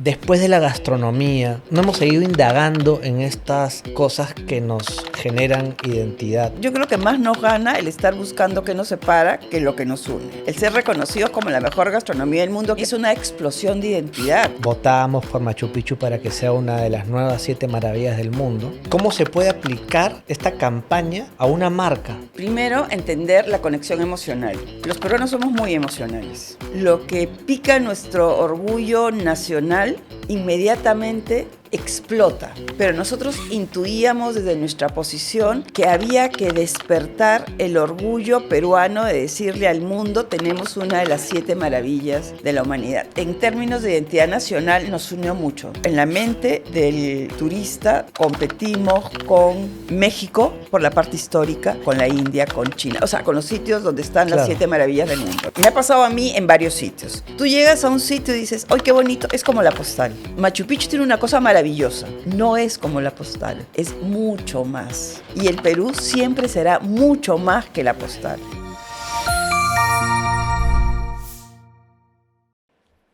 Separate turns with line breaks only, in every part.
después de la gastronomía, no hemos seguido indagando en estas cosas que nos generan identidad.
Yo creo que más nos gana el estar buscando qué nos separa que lo que nos une. El ser reconocidos como la mejor gastronomía del mundo es una explosión de identidad.
Votábamos por Machu Picchu para que sea una de las nuevas 7 maravillas del mundo. ¿Cómo se puede aplicar esta campaña a una marca?
Primero, entender la conexión emocional. Los peruanos somos muy emocionales. Lo que pica nuestro orgullo nacional inmediatamente explota, pero nosotros intuíamos desde nuestra posición que había que despertar el orgullo peruano de decirle al mundo: tenemos una de las 7 maravillas de la humanidad. En términos de identidad nacional nos unió mucho. En la mente del turista competimos con México por la parte histórica, con la India, con China, o sea, con los sitios donde están las 7 maravillas del mundo. Me ha pasado a mí en varios sitios. Tú llegas a un sitio y dices: ¡ay, qué bonito! Es como la postal. Machu Picchu tiene una cosa maravillosa. No es como la postal, es mucho más. Y el Perú siempre será mucho más que la postal.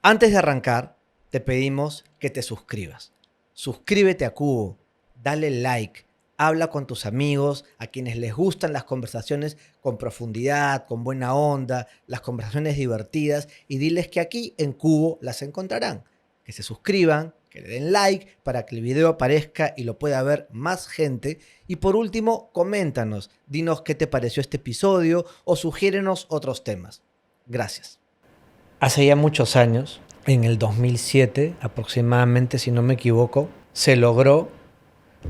Antes de arrancar, te pedimos que te suscribas. Suscríbete a Cubo, dale like, habla con tus amigos, a quienes les gustan las conversaciones con profundidad, con buena onda, las conversaciones divertidas, y diles que aquí en Cubo las encontrarán. Que se suscriban, que le den like para que el video aparezca y lo pueda ver más gente. Y por último, coméntanos, dinos qué te pareció este episodio o sugiérenos otros temas. Gracias. Hace ya muchos años, en el 2007 aproximadamente, si no me equivoco, se logró,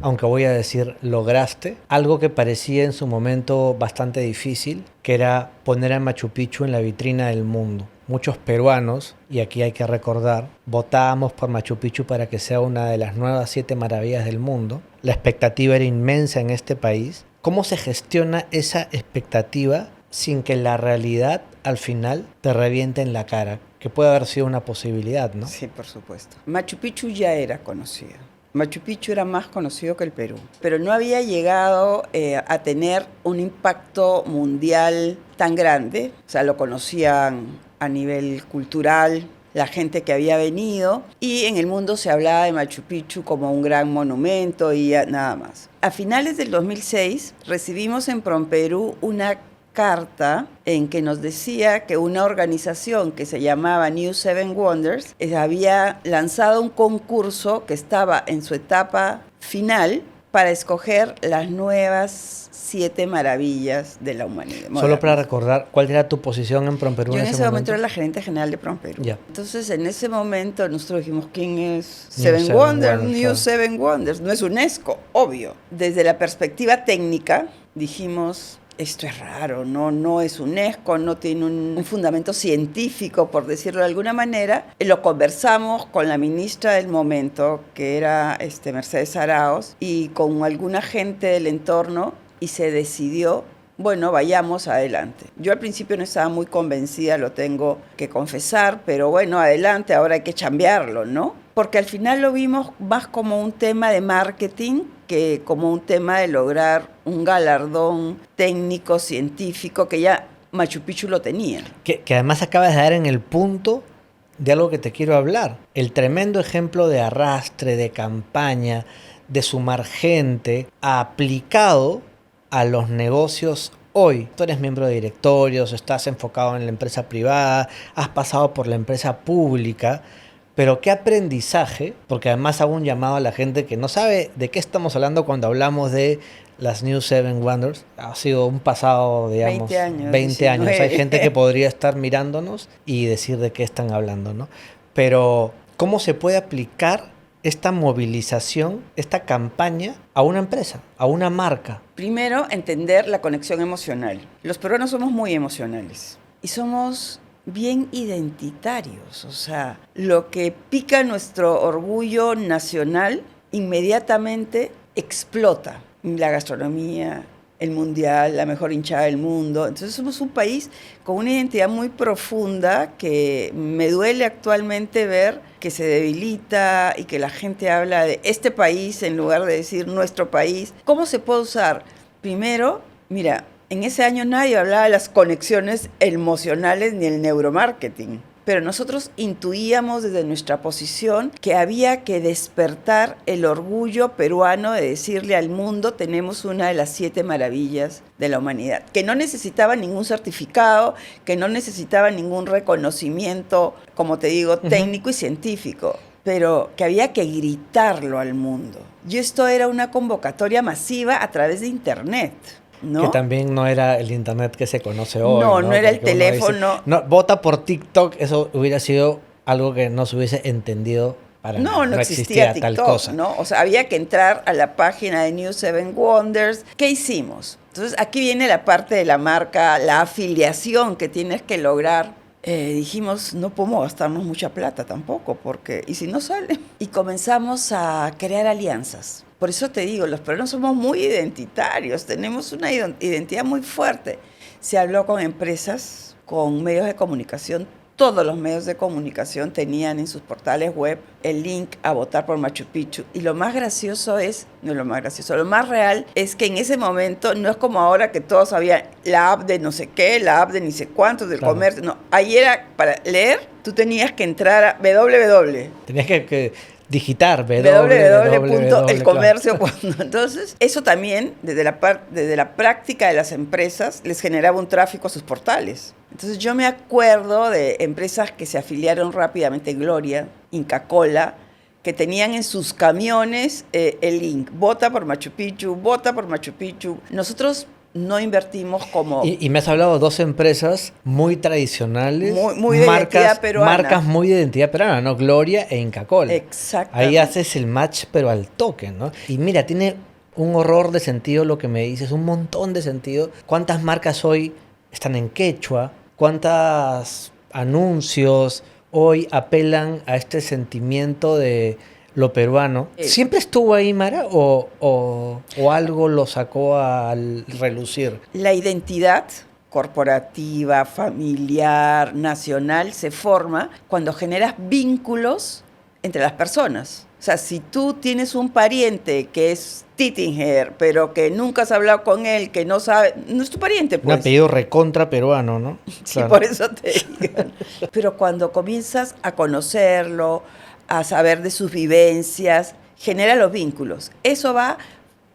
aunque voy a decir lograste, algo que parecía en su momento bastante difícil, que era poner a Machu Picchu en la vitrina del mundo. Muchos peruanos, y aquí hay que recordar, votábamos por Machu Picchu para que sea una de las nuevas 7 maravillas del mundo. La expectativa era inmensa en este país. ¿Cómo se gestiona esa expectativa sin que la realidad al final te reviente en la cara? Que puede haber sido una posibilidad, ¿no?
Sí, por supuesto. Machu Picchu ya era conocido. Machu Picchu era más conocido que el Perú, pero no había llegado a tener un impacto mundial tan grande. O sea, lo conocían a nivel cultural la gente que había venido, y en el mundo se hablaba de Machu Picchu como un gran monumento y nada más. A finales del 2006 recibimos en PROMPERÚ una carta en que nos decía que una organización que se llamaba New Seven Wonders había lanzado un concurso que estaba en su etapa final para escoger las nuevas 7 maravillas de la humanidad.
Solo para recordar, ¿cuál era tu posición en PROMPERÚ?
Yo en ese momento era la gerente general de PROMPERÚ.
Ya.
Entonces, en ese momento nosotros dijimos: ¿quién es Seven Wonders? New Seven Wonders. No es UNESCO, obvio. Desde la perspectiva técnica dijimos: esto es raro, no es UNESCO, no tiene un fundamento científico, por decirlo de alguna manera. Lo conversamos con la ministra del momento, que era Mercedes Araoz, y con alguna gente del entorno, y se decidió: bueno, vayamos adelante. Yo al principio no estaba muy convencida, lo tengo que confesar, pero bueno, adelante, ahora hay que chambearlo, ¿no? Porque al final lo vimos más como un tema de marketing que como un tema de lograr un galardón técnico, científico, que ya Machu Picchu lo tenía.
Que además acabas de dar en el punto de algo que te quiero hablar. El tremendo ejemplo de arrastre, de campaña, de sumar gente aplicado a los negocios hoy. Tú eres miembro de directorios, estás enfocado en la empresa privada, has pasado por la empresa pública. Pero qué aprendizaje, porque además hago un llamado a la gente que no sabe de qué estamos hablando cuando hablamos de las New Seven Wonders. Ha sido un pasado, digamos, 20 años. Hay gente que podría estar mirándonos y decir de qué están hablando, ¿no? Pero ¿cómo se puede aplicar esta movilización, esta campaña a una empresa, a una marca?
Primero, entender la conexión emocional. Los peruanos somos muy emocionales y somos bien identitarios. O sea, lo que pica nuestro orgullo nacional inmediatamente explota. La gastronomía, el mundial, la mejor hinchada del mundo. Entonces somos un país con una identidad muy profunda que me duele actualmente ver que se debilita y que la gente habla de este país en lugar de decir nuestro país. ¿Cómo se puede usar? Primero, mira, en ese año nadie hablaba de las conexiones emocionales ni el neuromarketing. pero nosotros intuíamos desde nuestra posición que había que despertar el orgullo peruano de decirle al mundo: tenemos una de las 7 maravillas de la humanidad, que no necesitaba ningún certificado, que no necesitaba ningún reconocimiento, como te digo, técnico y científico, pero que había que gritarlo al mundo. Y esto era una convocatoria masiva a través de Internet, ¿no?
Que también no era el internet que se conoce hoy.
No era el
Porque uno
teléfono.
dice, no, vota por TikTok, eso hubiera sido algo que no se hubiese entendido para nada.
No existía TikTok,
tal cosa.
¿no? O sea, había que entrar a la página de New Seven Wonders. ¿Qué hicimos? Entonces, aquí viene la parte de la marca, la afiliación que tienes que lograr. Dijimos, no podemos gastarnos mucha plata tampoco, porque ¿y si no sale? Y comenzamos a crear alianzas. Por eso te digo, los peruanos somos muy identitarios, tenemos una identidad muy fuerte. Se habló con empresas, con medios de comunicación. Todos los medios de comunicación tenían en sus portales web el link a votar por Machu Picchu. Y lo más gracioso lo más real es que en ese momento no es como ahora que todos sabían la app de no sé qué, la app de ni sé cuántos, del comercio. No, ahí era para leer, tú tenías que entrar a www.
Tenías que digitar
www.elcomercio. Entonces, eso también, desde la práctica de las empresas, les generaba un tráfico a sus portales. Entonces, yo me acuerdo de empresas que se afiliaron rápidamente: Gloria, Inca Kola, que tenían en sus camiones el link: vota por Machu Picchu, vota por Machu Picchu. Nosotros no invertimos como...
Y me has hablado de 2 empresas muy tradicionales,
muy de identidad peruana.
Marcas muy de identidad peruana, ¿no? Gloria e Inca Kola.
Exactamente.
Ahí haces el match, pero al toque, ¿no? Y mira, tiene un horror de sentido lo que me dices, un montón de sentido. ¿Cuántas marcas hoy están en quechua? ¿Cuántos anuncios hoy apelan a este sentimiento de lo peruano? ¿Siempre estuvo ahí, Mara, o algo lo sacó al relucir?
La identidad corporativa, familiar, nacional se forma cuando generas vínculos entre las personas. O sea, si tú tienes un pariente que es Tittinger, pero que nunca has hablado con él, que no sabe, no es tu pariente, pues.
Un apellido recontra peruano, ¿no?
Sí, claro. Por eso te digo. Pero cuando comienzas a conocerlo, a saber de sus vivencias, genera los vínculos. Eso va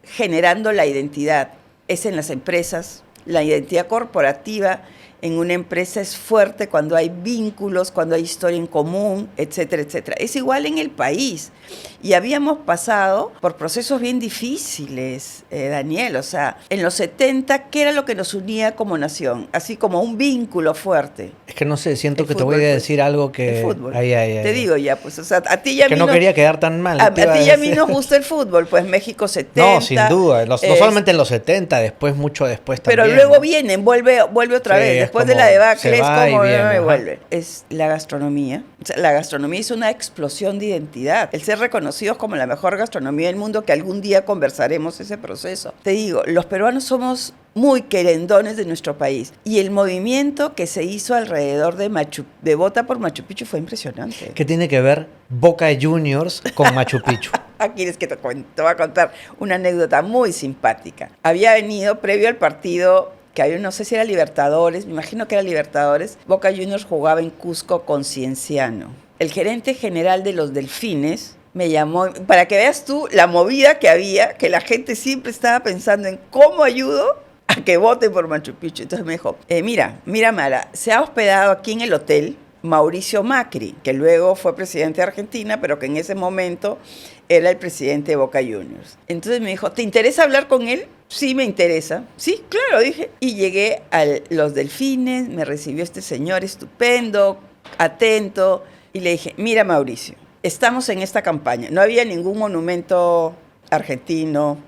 generando la identidad. Es en las empresas, la identidad corporativa en una empresa es fuerte cuando hay vínculos, cuando hay historia en común, etcétera, etcétera. Es igual en el país. Y habíamos pasado por procesos bien difíciles, Daniel. O sea, en los 70, ¿qué era lo que nos unía como nación? Así como un vínculo fuerte.
Es que no sé, siento que te voy a decir algo que...
El fútbol.
Ay.
Te digo ya, pues, o sea, a ti y a mí...
Que no quería quedar tan mal.
A ti y a mí nos gusta el fútbol, pues México 70.
No, sin duda. No solamente en los 70, después, mucho después también.
Pero luego vienen, vuelve otra vez. Después de la debacle es como me vuelve. Es la gastronomía. O sea, la gastronomía es una explosión de identidad. El ser reconocidos como la mejor gastronomía del mundo, que algún día conversaremos ese proceso. Te digo, los peruanos somos muy querendones de nuestro país. Y el movimiento que se hizo alrededor de Vota por Machu Picchu fue impresionante.
¿Qué tiene que ver Boca Juniors con Machu Picchu?
Aquí es que te voy a contar una anécdota muy simpática. Había venido previo al partido que había, no sé si era Libertadores, me imagino que era Libertadores. Boca Juniors jugaba en Cusco con Cienciano. El gerente general de los Delfines me llamó, para que veas tú la movida que había, que la gente siempre estaba pensando en cómo ayudo a que voten por Machu Picchu. Entonces me dijo, mira Mara, se ha hospedado aquí en el hotel Mauricio Macri, que luego fue presidente de Argentina, pero que en ese momento era el presidente de Boca Juniors. Entonces me dijo, ¿te interesa hablar con él? Sí, me interesa. Sí, claro, dije. Y llegué a los Delfines, me recibió este señor estupendo, atento, y le dije, mira Mauricio, estamos en esta campaña. No había ningún monumento argentino.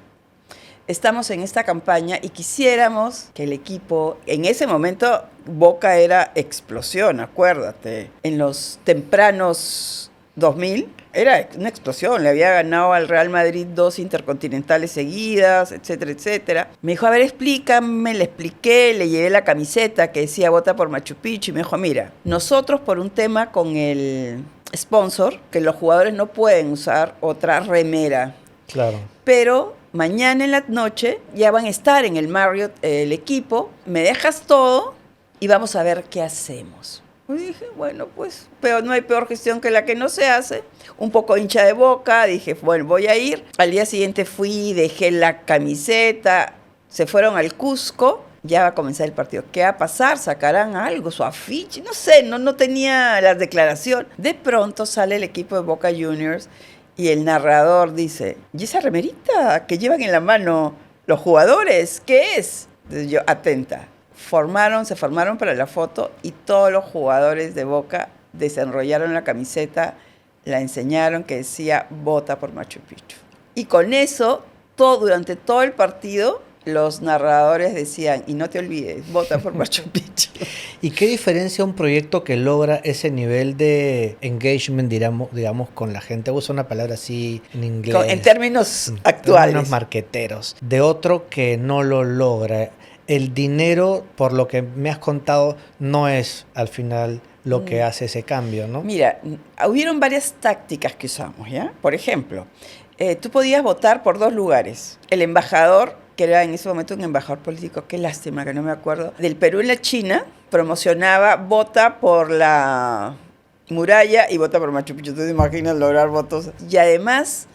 Estamos en esta campaña y quisiéramos que el equipo, en ese momento Boca era explosión, acuérdate. En los tempranos 2000 era una explosión, le había ganado al Real Madrid 2 intercontinentales seguidas, etcétera, etcétera. Me dijo, a ver, explícame, le expliqué, le llevé la camiseta que decía Vota por Machu Picchu y me dijo, mira, nosotros por un tema con el sponsor, que los jugadores no pueden usar otra remera.
Claro.
Pero mañana en la noche ya van a estar en el Marriott el equipo, me dejas todo y vamos a ver qué hacemos. Y dije, bueno, pues, pero no hay peor gestión que la que no se hace. Un poco hincha de Boca, dije, bueno, voy a ir. Al día siguiente fui, dejé la camiseta, se fueron al Cusco, ya va a comenzar el partido. ¿Qué va a pasar? ¿Sacarán algo, su afiche? No sé, no tenía la declaración. De pronto sale el equipo de Boca Juniors y el narrador dice, ¿y esa remerita que llevan en la mano los jugadores? ¿Qué es? Entonces yo, atenta. Se formaron para la foto y todos los jugadores de Boca desenrollaron la camiseta, la enseñaron que decía vota por Machu Picchu. Y con eso, durante todo el partido, los narradores decían, y no te olvides, vota por Machu Picchu.
¿Y qué diferencia un proyecto que logra ese nivel de engagement, digamos, con la gente? Uso una palabra así en inglés.
En términos actuales.
En términos marqueteros. De otro que no lo logra. El dinero, por lo que me has contado, no es al final lo que hace ese cambio, ¿no?
Mira, hubieron varias tácticas que usamos, ¿ya? Por ejemplo, tú podías votar por 2 lugares. El embajador, que era en ese momento un embajador político, qué lástima que no me acuerdo, del Perú en la China, promocionaba, vota por la muralla y vota por Machu Picchu. ¿Tú te imaginas lograr votos? Y además,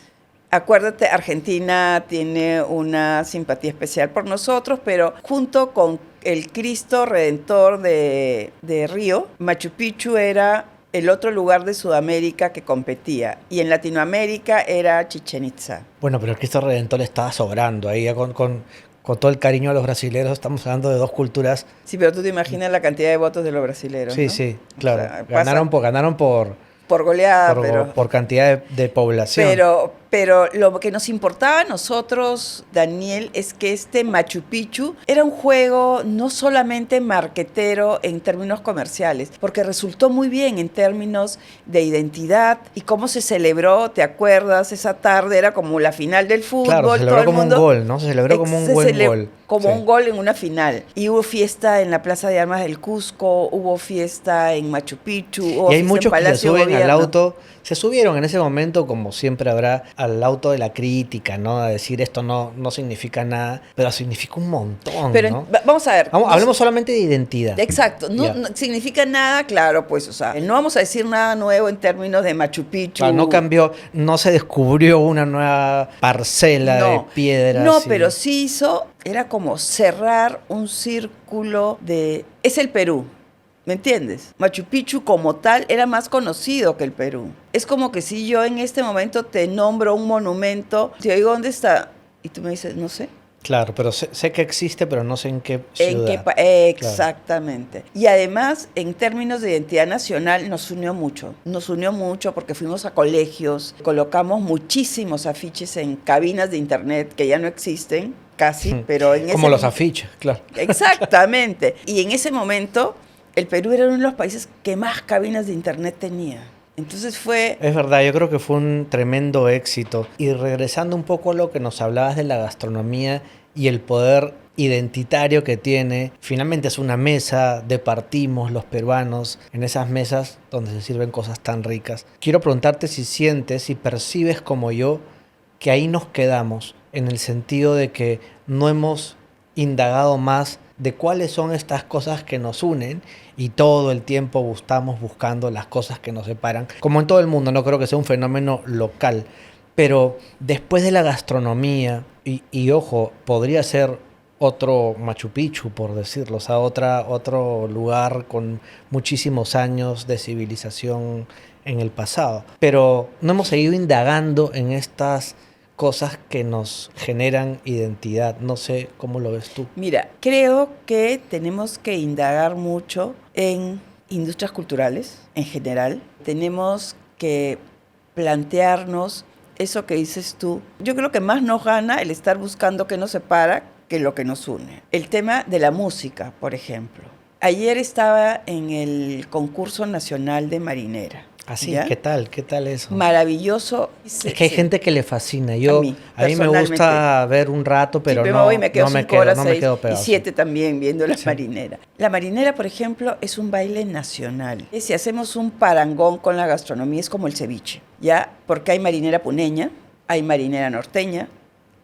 acuérdate, Argentina tiene una simpatía especial por nosotros, pero junto con el Cristo Redentor de Río, Machu Picchu era el otro lugar de Sudamérica que competía. Y en Latinoamérica era Chichén Itzá.
Bueno, pero el Cristo Redentor estaba sobrando ahí con todo el cariño a los brasileños. Estamos hablando de 2 culturas.
Sí, pero tú te imaginas la cantidad de votos de los brasileños,
Sí,
¿no?
sí, claro.
O sea,
Ganaron por
goleada,
por cantidad de población.
Pero lo que nos importaba a nosotros, Daniel, es que este Machu Picchu era un juego no solamente marquetero en términos comerciales, porque resultó muy bien en términos de identidad y cómo se celebró, ¿te acuerdas? Esa tarde era como la final del fútbol.
Claro, se celebró como un gol, ¿no? Se celebró como un buen gol.
Como un gol en una final. Y hubo fiesta en la Plaza de Armas del Cusco, hubo fiesta en Machu Picchu, hubo
y hay
fiesta
muchos
en
que se
Palacio
suben
Gobierno.
al auto, se subieron en ese momento, como siempre habrá, al auto de la crítica, ¿no? A decir esto no significa nada, pero significa un montón,
Pero
¿no?
vamos a ver.
Hablemos solamente de identidad.
Exacto, no significa nada, claro, pues, o sea, no vamos a decir nada nuevo en términos de Machu Picchu.
Claro, no cambió, no se descubrió una nueva parcela de piedras.
No, pero sí era como cerrar un círculo es el Perú. ¿Me entiendes? Machu Picchu como tal era más conocido que el Perú. Es como que si yo en este momento te nombro un monumento, te digo, ¿dónde está? Y tú me dices, no sé.
Claro, pero sé que existe, pero no sé en qué ciudad.
Exactamente. Claro. Y además, en términos de identidad nacional, nos unió mucho. Nos unió mucho porque fuimos a colegios, colocamos muchísimos afiches en cabinas de internet que ya no existen, casi, pero en
como los afiches, claro.
Exactamente. Y en ese momento, el Perú era uno de los países que más cabinas de internet tenía. Entonces
Es verdad, yo creo que fue un tremendo éxito. Y regresando un poco a lo que nos hablabas de la gastronomía y el poder identitario que tiene, finalmente es una mesa, departimos los peruanos en esas mesas donde se sirven cosas tan ricas. Quiero preguntarte si sientes, si percibes como yo, que ahí nos quedamos, en el sentido de que no hemos indagado más de cuáles son estas cosas que nos unen y todo el tiempo estamos buscando las cosas que nos separan. Como en todo el mundo, no creo que sea un fenómeno local, pero después de la gastronomía, y ojo, podría ser otro Machu Picchu, por decirlo, o sea, otro lugar con muchísimos años de civilización en el pasado, pero no hemos seguido indagando en estas cosas que nos generan identidad. No sé cómo lo ves tú.
Mira, creo que tenemos que indagar mucho en industrias culturales en general. Tenemos que plantearnos eso que dices tú. Yo creo que más nos gana el estar buscando qué nos separa que lo que nos une. El tema de la música, por ejemplo. Ayer estaba en el concurso nacional de marinera.
Así, ¿ya? ¿Qué tal eso?
Maravilloso.
Es que hay gente que le fascina. A mí me gusta ver un rato, pero
sí,
no
me quedo 5 horas, 6
pegado,
y 7 también viendo la marinera. La marinera, por ejemplo, es un baile nacional. Si hacemos un parangón con la gastronomía, es como el ceviche, ¿ya? Porque hay marinera puneña, hay marinera norteña,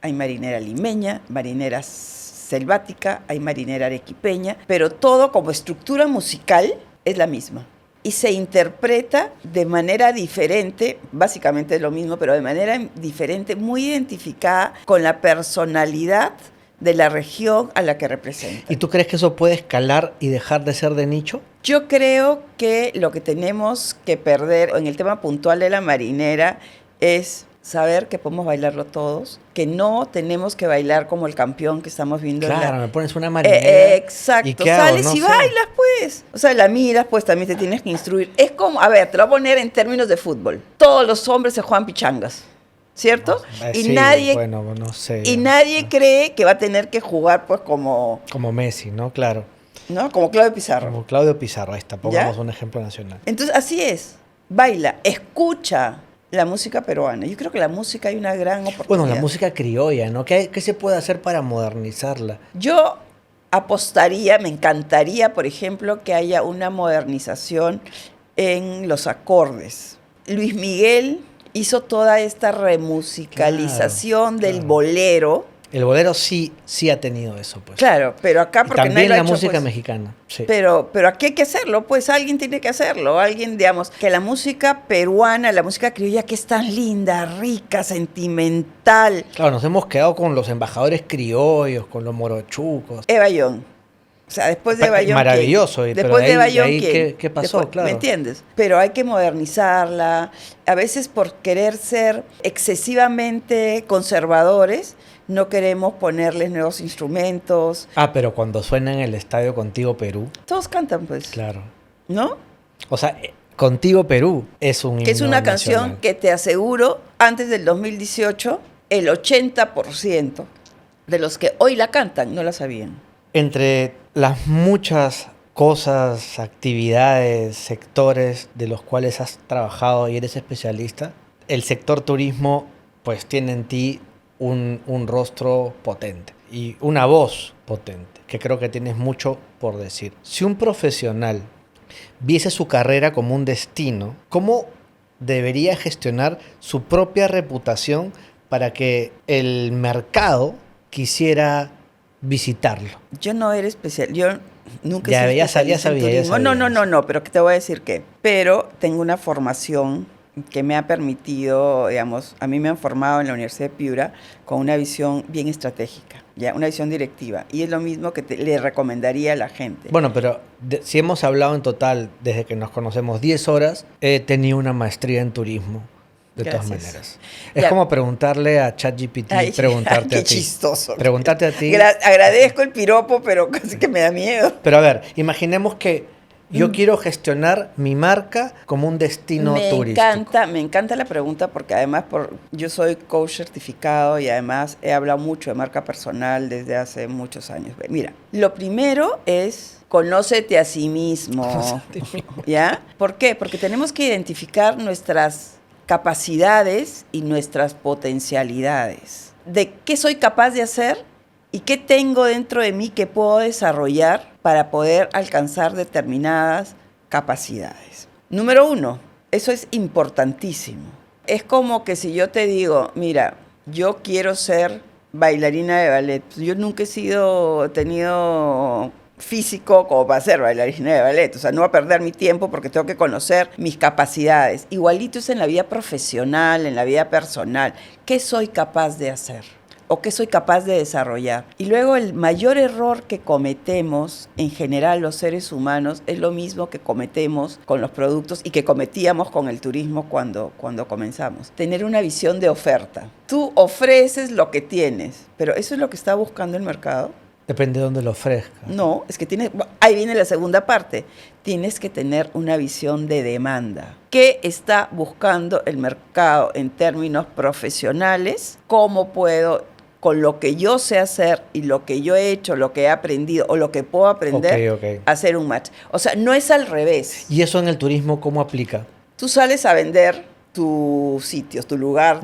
hay marinera limeña, marinera selvática, hay marinera arequipeña, pero todo como estructura musical es la misma. y se interpreta de manera diferente, básicamente es lo mismo, pero de manera diferente, muy identificada con la personalidad de la región a la que representa.
¿Y tú crees que eso puede escalar y dejar de ser de nicho?
Yo creo que lo que tenemos que perder en el tema puntual de la marinera es saber que podemos bailarlo todos, que no tenemos que bailar como el campeón que estamos viendo.
Claro, me pones una marinera.
Exacto,
¿y qué hago?
sales
No
y
sé.
bailas pues. O sea, la miras pues, también te tienes que instruir. Es como, a ver, te lo voy a poner en términos de fútbol. Todos los hombres se juegan pichangas, ¿cierto? Y
Sí,
nadie,
bueno, no sé.
y nadie cree que va a tener que jugar pues como,
Como Messi, ¿no? Claro.
¿no? Como Claudio Pizarro.
Como Claudio Pizarro, ahí está, pongamos
¿Ya?
un ejemplo nacional.
Entonces, así es. Baila, escucha la música peruana. Yo creo que la música hay una gran oportunidad.
Bueno, la música criolla, ¿no? ¿Qué se puede hacer para modernizarla?
Yo apostaría, me encantaría, por ejemplo, que haya una modernización en los acordes. Luis Miguel hizo toda esta remusicalización
Claro,
del
claro.
bolero.
El bolero sí ha tenido eso, pues.
Claro, pero acá
Y
porque
también
nadie lo ha
la
hecho,
música
pues.
mexicana, sí.
Pero aquí hay que hacerlo, pues alguien tiene que hacerlo, alguien, digamos, que la música peruana, la música criolla que es tan linda, rica, sentimental.
Claro, nos hemos quedado con los embajadores criollos, con los morochucos.
Eva Young. O sea, después de Eva Young,
Maravilloso,
¿quién?
pero
Después de Eva
de
Young,
ahí,
¿quién?
¿qué pasó?
Después,
Claro.
¿me entiendes? Pero hay que modernizarla. A veces por querer ser excesivamente conservadores, no queremos ponerles nuevos instrumentos.
Ah, pero cuando suena en el estadio Contigo Perú,
Todos cantan, pues,
claro.
¿no?
O sea, Contigo Perú es un
Que es
himno
una canción
nacional.
que te aseguro, antes del 2018, el 80% de los que hoy la cantan no la sabían.
Entre las muchas cosas, actividades, sectores de los cuales has trabajado y eres especialista, el sector turismo pues tiene en ti un rostro potente y una voz potente, que creo que tienes mucho por decir. Si un profesional viese su carrera como un destino, ¿cómo debería gestionar su propia reputación para que el mercado quisiera visitarlo?
Yo no era especial, yo nunca
Ya,
he sido
ya
especialista en
sabía, ya
turismo.
sabía.
No, pero que te voy a decir que. Pero tengo una formación que me ha permitido, digamos, a mí me han formado en la Universidad de Piura con una visión bien estratégica, ya, una visión directiva. Y es lo mismo que le recomendaría a la gente.
Bueno, pero si hemos hablado en total, desde que nos conocemos 10 horas, he tenido una maestría en turismo, de todas
Gracias.
maneras. Es
Ya.
como preguntarle a ChatGPT,
Ay,
preguntarte
qué
a ti.
chistoso.
Preguntarte a ti.
Agradezco el piropo, pero casi que me da miedo.
Pero a ver, imaginemos que yo quiero gestionar mi marca como un destino turístico.
Me encanta la pregunta porque además yo soy coach certificado y además he hablado mucho de marca personal desde hace muchos años. Mira, lo primero es conócete a sí mismo, ¿ya? ¿Por qué? Porque tenemos que identificar nuestras capacidades y nuestras potencialidades. De qué soy capaz de hacer y qué tengo dentro de mí que puedo desarrollar para poder alcanzar determinadas capacidades. Número 1, eso es importantísimo. Es como que si yo te digo, mira, yo quiero ser bailarina de ballet. Yo nunca he tenido físico como para ser bailarina de ballet. O sea, no voy a perder mi tiempo porque tengo que conocer mis capacidades. Igualito es en la vida profesional, en la vida personal. ¿Qué soy capaz de hacer? ¿O qué soy capaz de desarrollar? Y luego el mayor error que cometemos en general los seres humanos es lo mismo que cometemos con los productos y que cometíamos con el turismo cuando comenzamos. Tener una visión de oferta. Tú ofreces lo que tienes, pero ¿eso es lo que está buscando el mercado?
Depende de dónde lo ofrezca.
No, es que ahí viene la segunda parte. Tienes que tener una visión de demanda. ¿Qué está buscando el mercado en términos profesionales? ¿Cómo puedo, con lo que yo sé hacer y lo que yo he hecho, lo que he aprendido o lo que puedo aprender,
Ok.
hacer un match? O sea, no es al revés.
¿Y eso en el turismo cómo aplica?
Tú sales a vender tus sitios, tu lugar,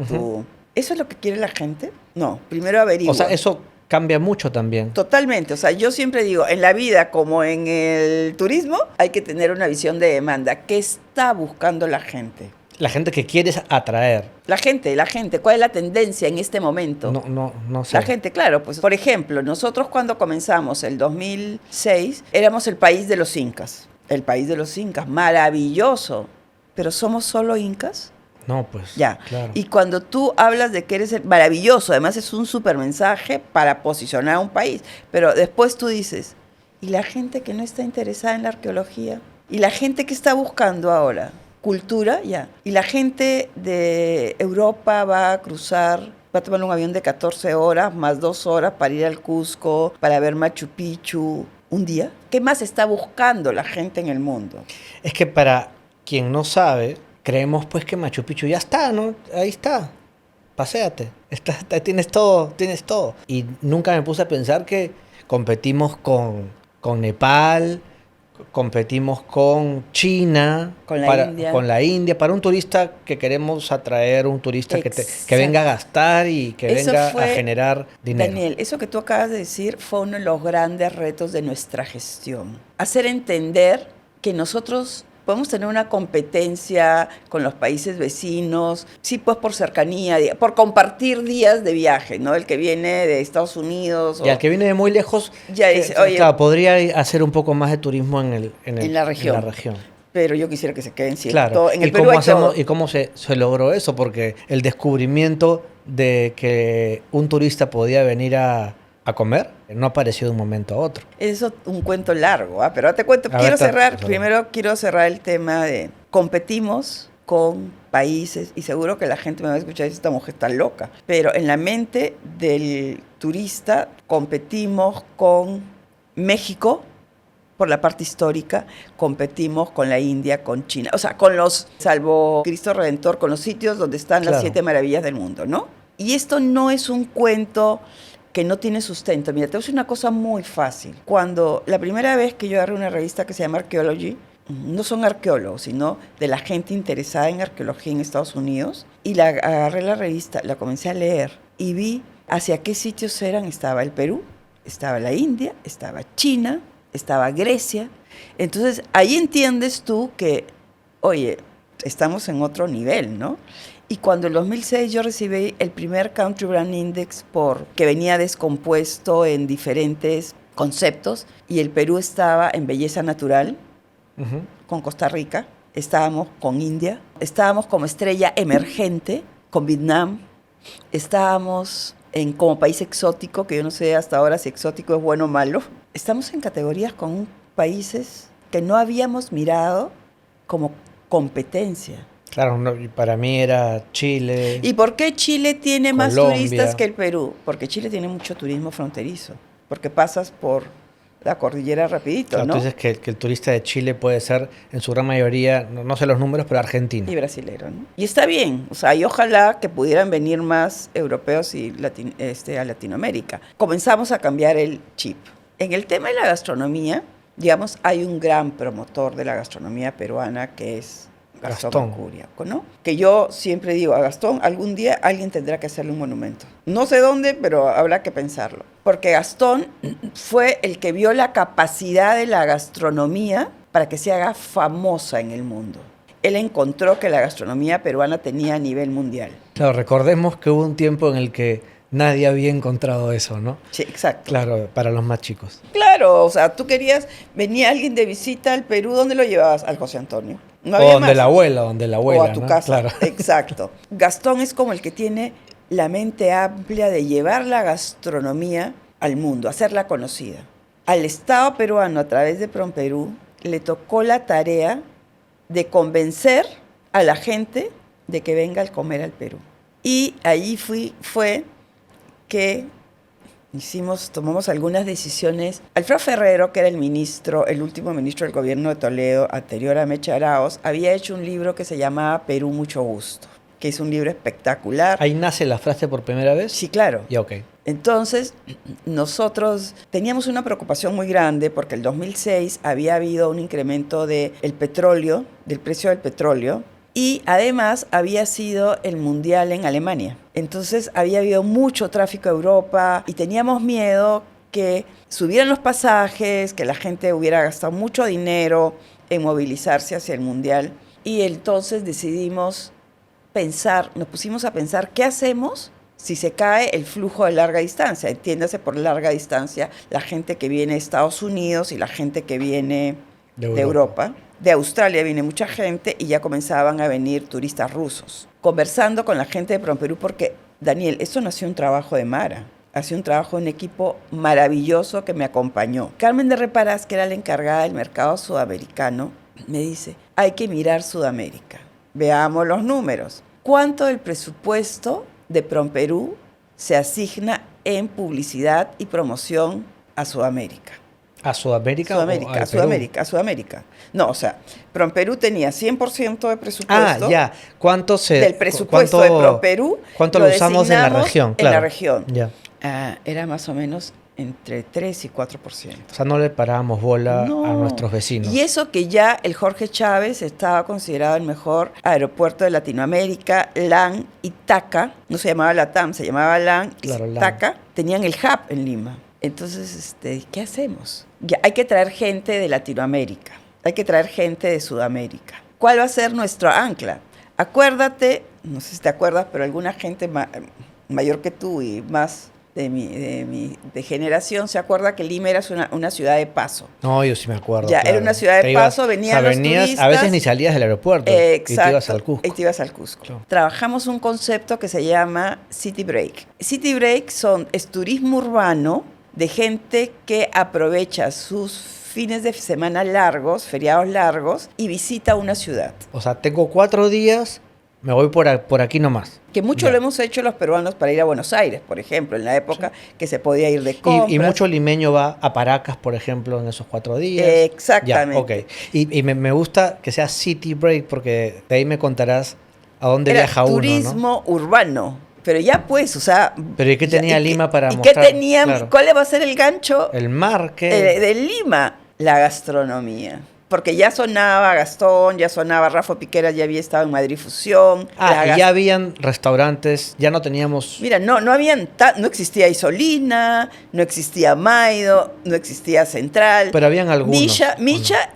¿Eso es lo que quiere la gente? No, primero averigua.
O sea, eso cambia mucho también.
Totalmente, o sea, yo siempre digo, en la vida como en el turismo, hay que tener una visión de demanda. ¿Qué está buscando la gente?
La gente que quieres atraer.
La gente, ¿cuál es la tendencia en este momento?
No sé.
La gente, claro, pues por ejemplo, nosotros cuando comenzamos el 2006 éramos el país de los incas. el país de los incas, maravilloso. Pero ¿somos solo incas?
No, pues,
Ya.
claro.
Y cuando tú hablas de que eres maravilloso, además es un super mensaje para posicionar a un país, pero después tú dices, ¿y la gente que no está interesada en la arqueología? ¿Y la gente que está buscando ahora? Cultura, ya. ¿Y la gente de Europa va a cruzar, va a tomar un avión de 14 horas, más 2 horas para ir al Cusco, para ver Machu Picchu, un día? ¿Qué más está buscando la gente en el mundo?
Es que para quien no sabe, creemos pues que Machu Picchu ya está, ¿no? Ahí está. Paséate. Tienes todo, tienes todo. Y nunca me puse a pensar que competimos con Nepal, competimos con China,
Con la India.
con la India, para un turista que queremos atraer, un turista que venga a gastar y que
Eso
venga
fue,
a generar dinero.
Daniel, eso que tú acabas de decir fue uno de los grandes retos de nuestra gestión. Hacer entender que nosotros podemos tener una competencia con los países vecinos, sí, pues por cercanía, por compartir días de viaje, ¿no? El que viene de Estados Unidos.
Y al que viene de muy lejos,
ya dice, oye,
claro, podría hacer un poco más de turismo en
la región.
En la región.
Pero yo quisiera que se queden siempre.
Claro.
En el
¿Y
Perú
cómo
hay
hacemos,
todo.
y cómo se logró eso? Porque el descubrimiento de que un turista podía venir a comer no apareció de un momento a otro.
Eso es un cuento largo, ¿ah? Pero te cuento, primero quiero cerrar el tema de competimos con países, y seguro que la gente me va a escuchar y dice, esta mujer está loca, pero en la mente del turista competimos con México, por la parte histórica, competimos con la India, con China, o sea, con los, salvo Cristo Redentor, con los sitios donde están las 7 maravillas del mundo, ¿no? Y esto no es un cuento que no tiene sustento. Mira, te voy a decir una cosa muy fácil. Cuando la primera vez que yo agarré una revista que se llama Archaeology, no son arqueólogos, sino de la gente interesada en arqueología en Estados Unidos, y agarré la revista, la comencé a leer y vi hacia qué sitios eran. Estaba el Perú, estaba la India, estaba China, estaba Grecia. Entonces, ahí entiendes tú que, oye, estamos en otro nivel, ¿no? Y cuando en 2006 yo recibí el primer Country Brand Index que venía descompuesto en diferentes conceptos, y el Perú estaba en belleza natural, con Costa Rica, estábamos con India, estábamos como estrella emergente con Vietnam, estábamos como país exótico, que yo no sé hasta ahora si exótico es bueno o malo. Estamos en categorías con países que no habíamos mirado como competencia.
Claro, para mí era Chile.
¿Y por qué Chile tiene
Colombia.
Más turistas que el Perú? Porque Chile tiene mucho turismo fronterizo, porque pasas por la cordillera rapidito,
claro,
¿no?
Entonces que el turista de Chile puede ser, en su gran mayoría, no sé los números, pero argentino.
Y brasilero, ¿no? Y está bien, o sea, y ojalá que pudieran venir más europeos y a Latinoamérica. Comenzamos a cambiar el chip. En el tema de la gastronomía, digamos, hay un gran promotor de la gastronomía peruana que es Gastón Curiaco, ¿no? Que yo siempre digo, a Gastón algún día alguien tendrá que hacerle un monumento. No sé dónde, pero habrá que pensarlo. Porque Gastón fue el que vio la capacidad de la gastronomía para que se haga famosa en el mundo. Él encontró que la gastronomía peruana tenía a nivel mundial.
Claro, recordemos que hubo un tiempo en el que nadie había encontrado eso, ¿no?
Sí, exacto.
Claro, para los más chicos.
Claro, o sea, tú venía alguien de visita al Perú, ¿dónde lo llevabas? Al José Antonio. No había
donde la abuela,
o a tu
¿no?
casa.
Claro.
Exacto. Gastón es como el que tiene la mente amplia de llevar la gastronomía al mundo, hacerla conocida. Al Estado peruano, a través de PROMPERÚ, le tocó la tarea de convencer a la gente de que venga a comer al Perú. Y allí fue que tomamos algunas decisiones. Alfredo Ferrero, que era el último ministro del gobierno de Toledo, anterior a Mecha Araoz, había hecho un libro que se llamaba Perú Mucho Gusto, que es un libro espectacular.
¿Ahí nace la frase por primera vez?
Sí, claro.
Ya, ok.
Entonces, nosotros teníamos una preocupación muy grande porque en el 2006 había habido un incremento del precio del petróleo, y además había sido el mundial en Alemania. Entonces había habido mucho tráfico a Europa y teníamos miedo que subieran los pasajes, que la gente hubiera gastado mucho dinero en movilizarse hacia el mundial. Y entonces nos pusimos a pensar, ¿qué hacemos si se cae el flujo de larga distancia? Entiéndase por larga distancia la gente que viene de Estados Unidos y la gente que viene de Europa. De Australia viene mucha gente y ya comenzaban a venir turistas rusos. Conversando con la gente de PROMPERÚ, porque, Daniel, esto no ha sido un trabajo de Mara. Ha sido un trabajo de un equipo maravilloso que me acompañó. Carmen de Reparaz, que era la encargada del mercado sudamericano, me dice, hay que mirar Sudamérica. Veamos los números. ¿Cuánto del presupuesto de PROMPERÚ se asigna en publicidad y promoción a Sudamérica?
¿A Sudamérica,
Sudamérica,
o al
a Sudamérica, a Sudamérica. No, o sea, PROMPERÚ tenía 100% de presupuesto.
Ya. ¿Cuánto
del presupuesto de PROMPERÚ
¿cuánto lo usamos en la región?
En la región.
Ya.
Era más o menos entre 3 y 4%.
O sea, no le parábamos bola a nuestros vecinos.
Y eso que ya el Jorge Chávez estaba considerado el mejor aeropuerto de Latinoamérica, LAN y TACA, no se llamaba LATAM, se llamaba LAN y TACA, tenían el hub en Lima. Entonces, ¿qué hacemos? Ya, hay que traer gente de Latinoamérica, hay que traer gente de Sudamérica. ¿Cuál va a ser nuestra ancla? Acuérdate, no sé si te acuerdas, pero alguna gente mayor que tú y más de generación se acuerda que Lima era una ciudad de paso.
No, yo sí me acuerdo.
Ya, era una ciudad de paso, venían los turistas.
A veces ni salías del aeropuerto.
Exacto.
Y te ibas al Cusco.
Y te ibas al Cusco.
Claro.
Trabajamos un concepto que se llama City Break. City Break es turismo urbano de gente que aprovecha sus fines de semana largos, feriados largos, y visita una ciudad.
O sea, tengo 4 días, me voy por aquí nomás.
Que mucho lo hemos hecho los peruanos para ir a Buenos Aires, por ejemplo, en la época que se podía ir de compras.
Y mucho limeño va a Paracas, por ejemplo, en esos 4 días.
Exactamente.
Ya, ok. Y me gusta que sea City Break, porque de ahí me contarás a dónde viaja uno, ¿no?
Turismo urbano. Pero ya pues, o sea...
¿Pero y qué tenía Lima para
¿y
mostrar?
qué tenía?
Claro.
¿Cuál va a ser el gancho?
El mar, ¿qué?
De Lima, la gastronomía. Porque ya sonaba Gastón, ya sonaba Rafa Piqueras, ya había estado en Madrid Fusión.
Y ya habían restaurantes, ya no teníamos...
Mira, no existía Isolina, no existía Maido, no existía Central.
Pero habían algunos.
Micha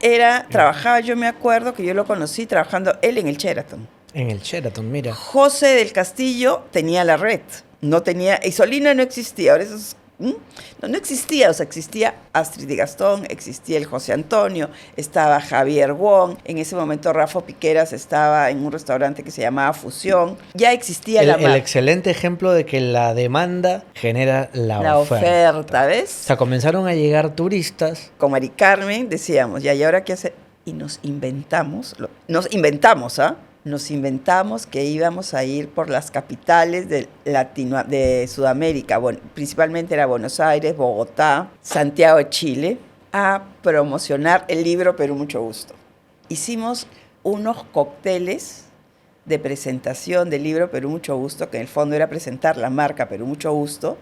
trabajaba, yo me acuerdo que yo lo conocí trabajando él en el Sheraton.
En el Sheraton, mira.
José del Castillo tenía la red. No tenía... Isolina no existía. Ahora eso es... No existía, o sea, existía Astrid y Gastón, existía el José Antonio, estaba Javier Wong, en ese momento Rafa Piqueras estaba en un restaurante que se llamaba Fusión, ya existía
el excelente ejemplo de que la demanda genera la oferta,
¿ves?
O sea, comenzaron a llegar turistas.
Con Mari Carmen decíamos, ya, ¿y ahora qué hacer? Y nos inventamos que íbamos a ir por las capitales de Sudamérica, principalmente era Buenos Aires, Bogotá, Santiago de Chile, a promocionar el libro Perú Mucho Gusto. Hicimos unos cócteles de presentación del libro Perú Mucho Gusto, que en el fondo era presentar la marca Perú Mucho Gusto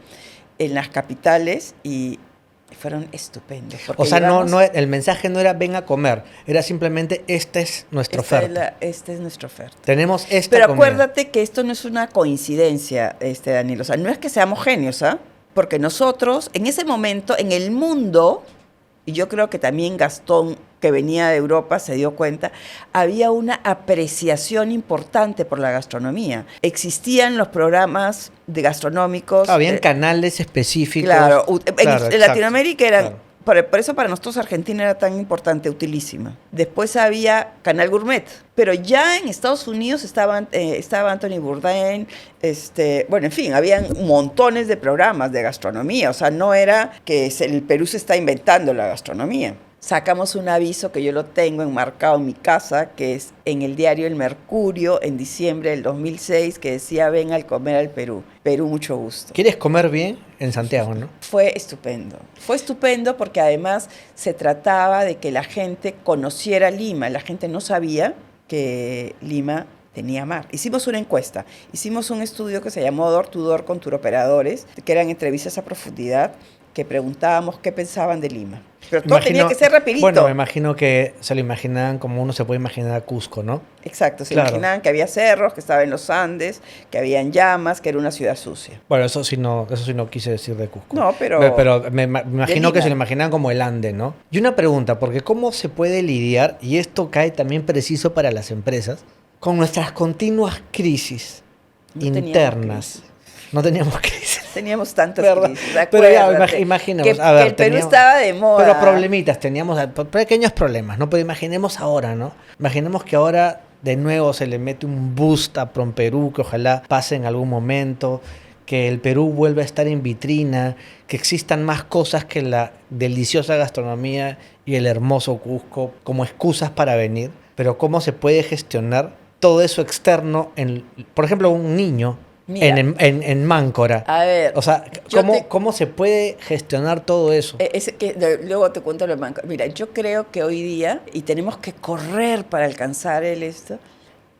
en las capitales y fueron estupendos.
O sea, el mensaje no era ven a comer, era simplemente esta es nuestra oferta.
Esta es nuestra oferta.
Tenemos esta
Pero
comida.
acuérdate que esto no es una coincidencia, Daniel. O sea, no es que seamos genios, ¿ah? Porque nosotros, en ese momento, en el mundo, y yo creo que también Gastón, que venía de Europa, se dio cuenta, había una apreciación importante por la gastronomía. Existían los programas gastronómicos.
Habían canales específicos.
Claro,
claro,
en Latinoamérica eran...
Claro.
Por eso para nosotros Argentina era tan importante, utilísima. Después había Canal Gourmet, pero ya en Estados Unidos estaba Anthony Bourdain, bueno, en fin, habían montones de programas de gastronomía, o sea, no era que el Perú se está inventando la gastronomía. Sacamos un aviso que yo lo tengo enmarcado en mi casa, que es en el diario El Mercurio, en diciembre del 2006, que decía, ven al comer al Perú. Perú, mucho gusto.
¿Quieres comer bien? En Santiago, ¿no?
Fue estupendo. Fue estupendo porque además se trataba de que la gente conociera Lima. La gente no sabía que Lima tenía mar. Hicimos una encuesta, hicimos un estudio que se llamó Door to Door con turoperadores, que eran entrevistas a profundidad, que preguntábamos qué pensaban de Lima. Pero todo tenía que ser rapidito.
Bueno, me imagino que se lo imaginaban como uno se puede imaginar a Cusco, ¿no?
Exacto, se imaginaban que había cerros, que estaba en los Andes, que habían llamas, que era una ciudad sucia.
Bueno, eso sí no quise decir de Cusco.
No, pero
me imagino que se lo imaginaban como el Ande, ¿no? Y una pregunta, porque ¿cómo se puede lidiar, y esto cae también preciso para las empresas, con nuestras continuas crisis internas? No teníamos crisis.
Teníamos tantas
¿Verdad?
crisis,
Pero ya,
acuérdate,
imaginemos,
que,
a ver,
que el Perú
teníamos-
estaba de moda.
Pero problemitas, teníamos pequeños problemas, ¿no? Pero imaginemos ahora, ¿no? Imaginemos que ahora de nuevo se le mete un boost a PromPerú, que ojalá pase en algún momento, que el Perú vuelva a estar en vitrina, que existan más cosas que la deliciosa gastronomía y el hermoso Cusco como excusas para venir. Pero ¿cómo se puede gestionar todo eso externo en, por ejemplo, un niño
Mira.
en Máncora?
A ver,
O sea,
yo
¿cómo,
te-
cómo se puede gestionar todo eso?
luego te cuento lo de Manco. Mira, yo creo que hoy día, y tenemos que correr para alcanzar esto,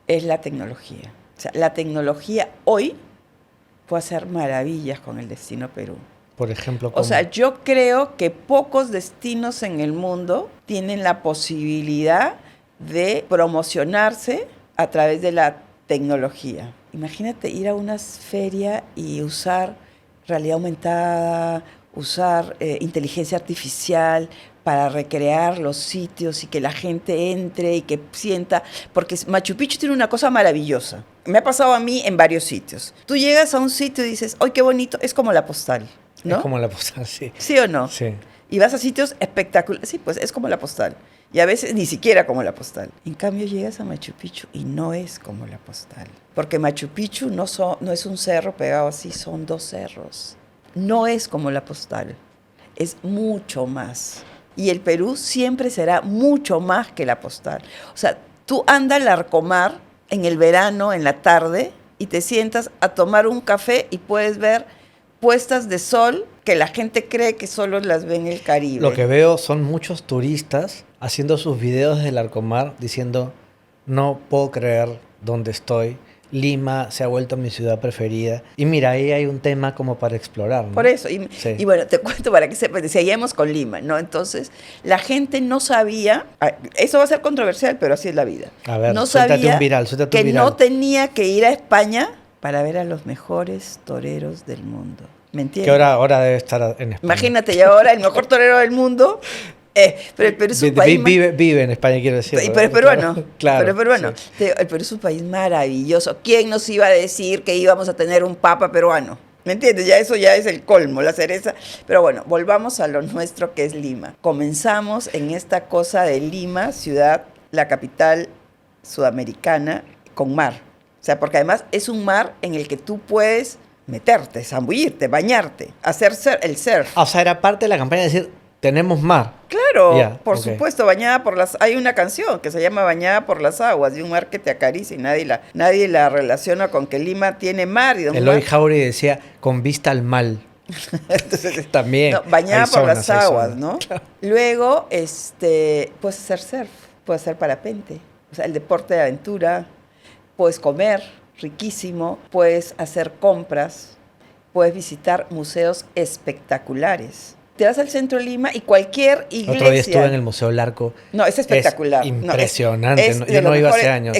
es la tecnología. O sea, la tecnología hoy puede hacer maravillas con el destino Perú.
Por ejemplo,
O
¿cómo?
sea, yo creo que pocos destinos en el mundo tienen la posibilidad de promocionarse a través de la tecnología. Imagínate ir a una feria y usar realidad aumentada, usar inteligencia artificial para recrear los sitios y que la gente entre y que sienta, porque Machu Picchu tiene una cosa maravillosa. Me ha pasado a mí en varios sitios. Tú llegas a un sitio y dices, ¡ay, qué bonito! Es como la postal, ¿no?
Es como la postal, sí.
¿Sí o no?
Sí.
Y vas a sitios espectaculares. Sí, pues es como la postal. Y a veces ni siquiera como la postal. En cambio llegas a Machu Picchu y no es como la postal. Porque Machu Picchu no es un cerro pegado así, son 2 cerros. No es como la postal. Es mucho más. Y el Perú siempre será mucho más que la postal. O sea, tú anda al Larcomar en el verano, en la tarde, y te sientas a tomar un café y puedes ver puestas de sol que la gente cree que solo las ve en el Caribe.
Lo que veo son muchos turistas haciendo sus videos del Arcomar diciendo, no puedo creer dónde estoy. Lima se ha vuelto mi ciudad preferida. Y mira, ahí hay un tema como para explorar, ¿no?
Por eso,
Sí.
y bueno, te cuento para que sepas, seguíamos con Lima, ¿no? Entonces, la gente no sabía, eso va a ser controversial, pero así es la vida.
A ver,
no
suéltate
sabía
un viral, suéltate
que
un viral.
no tenía que ir a España para ver a los mejores toreros del mundo. ¿Me entiendes?
Que ahora debe estar en España.
Imagínate, y ahora el mejor torero del mundo, pero el Perú es un país...
Vive en España, quiero decir.
Pero es peruano.
Claro.
Pero es peruano.
Sí.
Te digo, el Perú es un país maravilloso. ¿Quién nos iba a decir que íbamos a tener un papa peruano? ¿Me entiendes? Ya eso ya es el colmo, la cereza. Pero bueno, volvamos a lo nuestro que es Lima. Comenzamos en esta cosa de Lima, ciudad, la capital sudamericana, con mar. O sea, porque además es un mar en el que tú puedes meterte, zambullirte, bañarte, hacer el surf.
O sea, era parte de la campaña de decir, tenemos mar.
Claro,
Ya,
por
ok.
supuesto, bañada por las... Hay una canción que se llama Bañada por las aguas, de un mar que te acaricia y nadie la relaciona con que Lima tiene mar. Y
Eloy Jauregui decía, con vista al mal.
Entonces,
También.
no, bañada
hay
por
zonas,
las
hay
aguas,
zonas.
¿no? Luego, puedes hacer surf, puedes hacer parapente, o sea, el deporte de aventura, puedes comer riquísimo, puedes hacer compras, puedes visitar museos espectaculares. Te vas al centro de Lima y cualquier iglesia...
Otro día estuve en el Museo Larco.
No, es espectacular.
Es impresionante.
No, es de
Yo no
los
iba hace
mejores-
años.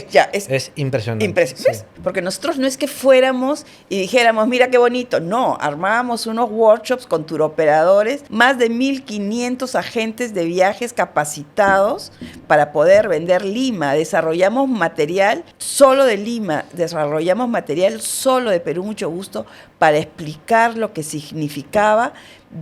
Es impresionante.
¿Ves?
Sí.
Porque nosotros no es que fuéramos y dijéramos, mira qué bonito. No, armábamos unos workshops con turoperadores, más de 1.500 agentes de viajes capacitados para poder vender Lima. Desarrollamos material solo de Lima, desarrollamos material solo de Perú, mucho gusto, para explicar lo que significaba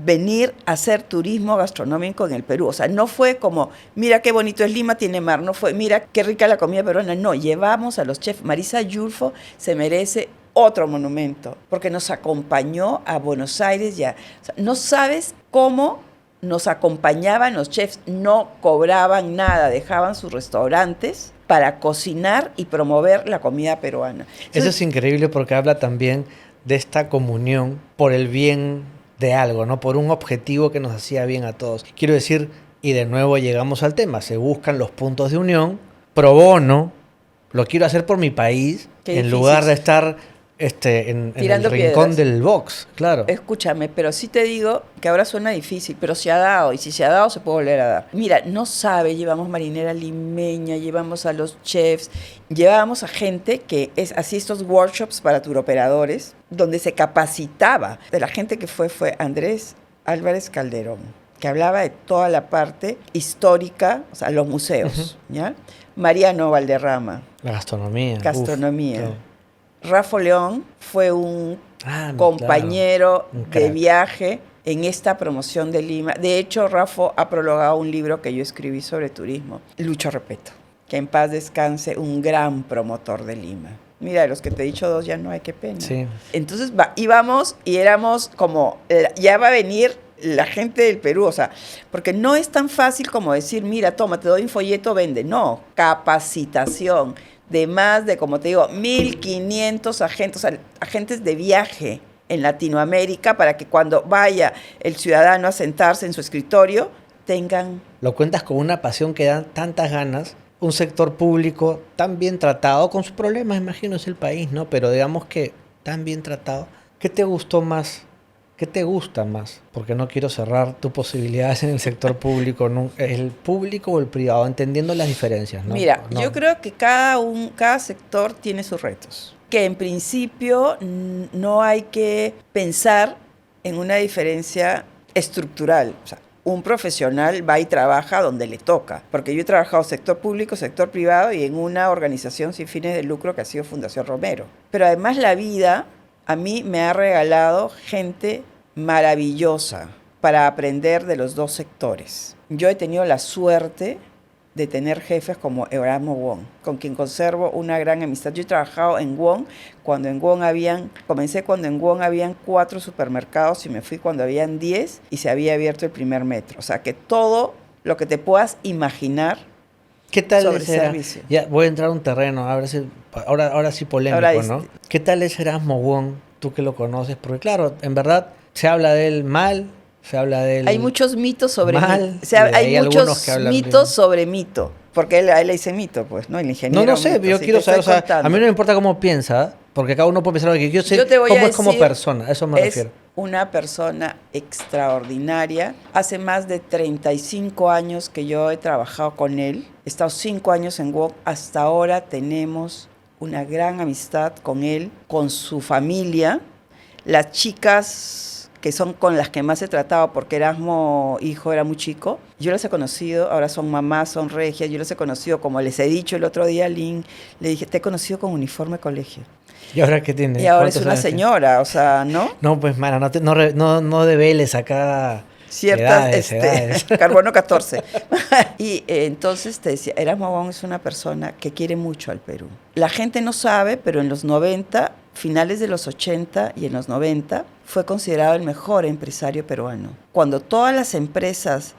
venir a hacer turismo gastronómico en el Perú. O sea, no fue como, mira qué bonito es Lima, tiene mar. No fue, mira qué rica la comida peruana. No, llevamos a los chefs. Marisa Yulfo se merece otro monumento, porque nos acompañó a Buenos Aires ya. O sea, no sabes cómo nos acompañaban los chefs, no cobraban nada, dejaban sus restaurantes para cocinar y promover la comida peruana.
Eso es increíble porque habla también de esta comunión por el bien de algo, ¿no? Por un objetivo que nos hacía bien a todos. Quiero decir, y de nuevo llegamos al tema, se buscan los puntos de unión, pro bono, lo quiero hacer por mi país,
Qué
en
difícil.
lugar de estar en el
Tirando
rincón
piedras.
del box, claro.
Escúchame, pero sí te digo que ahora suena difícil, pero se ha dado, y si se ha dado, se puede volver a dar. Mira, no sabe, llevamos marinera limeña, llevamos a los chefs, llevábamos a gente que es así estos workshops para turoperadores, donde se capacitaba. De la gente que fue Andrés Álvarez Calderón, que hablaba de toda la parte histórica, o sea, los museos, ¿ya? Mariano Valderrama,
La gastronomía.
gastronomía.
Todo.
Rafa León fue un compañero de viaje en esta promoción de Lima. De hecho, Rafa ha prologado un libro que yo escribí sobre turismo, Lucho Repeto, que en paz descanse, un gran promotor de Lima. Mira, de los que te he dicho dos ya no hay, qué pena.
Sí.
Entonces íbamos y éramos como, ya va a venir la gente del Perú, o sea, porque no es tan fácil como decir, mira, toma, te doy un folleto, vende. No, capacitación de más de, como te digo, 1.500 agentes, o sea, agentes de viaje en Latinoamérica para que cuando vaya el ciudadano a sentarse en su escritorio tengan...
Lo cuentas con una pasión que dan tantas ganas, un sector público tan bien tratado, con sus problemas, imagino, es el país, ¿no? Pero digamos que tan bien tratado. ¿Qué te gustó más? ¿Qué te gusta más? Porque no quiero cerrar tus posibilidades en el sector público, ¿no? ¿El público o el privado? Entendiendo las diferencias, ¿no?
Mira,
no.
Yo creo que cada sector tiene sus retos. Que en principio no hay que pensar en una diferencia estructural. O sea, un profesional va y trabaja donde le toca. Porque yo he trabajado sector público, sector privado y en una organización sin fines de lucro que ha sido Fundación Romero. Pero además la vida a mí me ha regalado gente maravillosa para aprender de los dos sectores. Yo he tenido la suerte de tener jefes como Erasmo Wong, con quien conservo una gran amistad. Yo he trabajado en Wong comencé cuando en Wong habían 4 supermercados y me fui cuando habían 10 y se había abierto el primer metro. O sea, que todo lo que te puedas imaginar.
¿Qué tal
sobre
ese
servicio?
Ya voy a entrar a un terreno, ahora sí polémico, ¿no? ¿Qué tal es Erasmo Wong, tú que lo conoces? Porque claro, en verdad se habla de él mal, se habla de él...
Hay muchos mitos sobre
mal,
hay muchos mitos sobre mito, porque a él le dice mito, pues, ¿no? El ingeniero.
No sé, yo quiero saber, o sea, a mí no me importa cómo piensa, porque cada uno puede pensar lo que yo sé, cómo es como persona, a eso me refiero.
Una persona extraordinaria. Hace más de 35 años que yo he trabajado con él. He estado 5 años en Wong. Hasta ahora tenemos una gran amistad con él, con su familia. Las chicas que son con las que más he tratado, porque Erasmo, hijo, era muy chico, yo las he conocido, ahora son mamás, son regias, yo las he conocido, como les he dicho el otro día a Lynn, le dije, te he conocido con uniforme de colegio.
¿Y ahora qué tiene?
Y ahora es una señora, o sea, ¿no?
No, pues, mana, no develes acá
ciertas edades. Carbono 14. Y entonces te decía, Erasmo Wong es una persona que quiere mucho al Perú. La gente no sabe, pero en los 90, finales de los 80 y en los 90, fue considerado el mejor empresario peruano. Cuando todas las empresas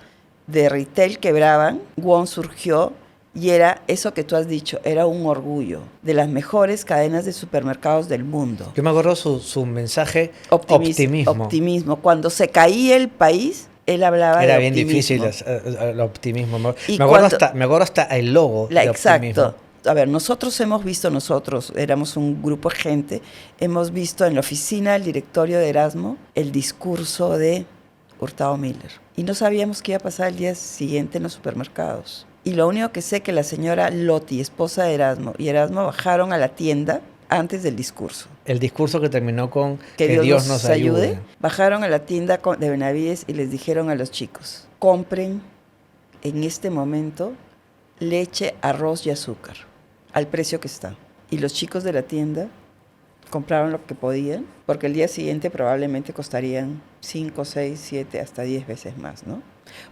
de retail quebraban, Wong surgió. Y era eso que tú has dicho, era un orgullo de las mejores cadenas de supermercados del mundo.
Yo me acuerdo su mensaje, optimismo.
Optimismo. Cuando se caía el país, él hablaba de optimismo.
Era bien difícil el optimismo. Me acuerdo hasta el logo de
exacto.
Optimismo.
A ver, éramos un grupo de gente, hemos visto en la oficina del directorio de Erasmo el discurso de Hurtado Miller. Y no sabíamos qué iba a pasar el día siguiente en los supermercados. Y lo único que sé que la señora Lotti, esposa de Erasmo, y Erasmo bajaron a la tienda antes del discurso.
El discurso que terminó con que Dios nos ayude.
Bajaron a la tienda de Benavides y les dijeron a los chicos, compren en este momento leche, arroz y azúcar, al precio que está. Y los chicos de la tienda compraron lo que podían, porque el día siguiente probablemente costarían 5, 6, 7, hasta 10 veces más, ¿no?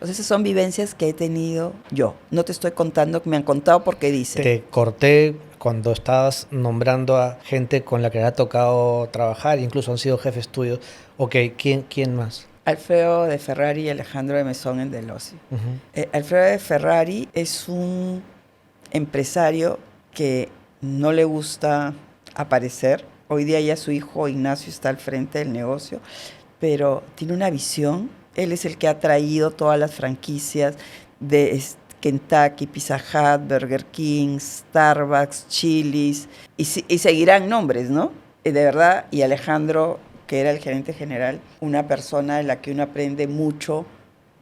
O sea, esas son vivencias que he tenido yo. No te estoy contando, me han contado porque dicen.
Te corté cuando estabas nombrando a gente con la que ha tocado trabajar, incluso han sido jefes tuyos. Ok, ¿quién más?
Alfredo de Ferrari y Alejandro de Mesón en Delosi. Alfredo de Ferrari es un empresario que no le gusta aparecer. Hoy día ya su hijo Ignacio está al frente del negocio, pero tiene una visión. Él es el que ha traído todas las franquicias de Kentucky, Pizza Hut, Burger King, Starbucks, Chili's, y seguirán nombres, ¿no? De verdad, y Alejandro, que era el gerente general, una persona de la que uno aprende mucho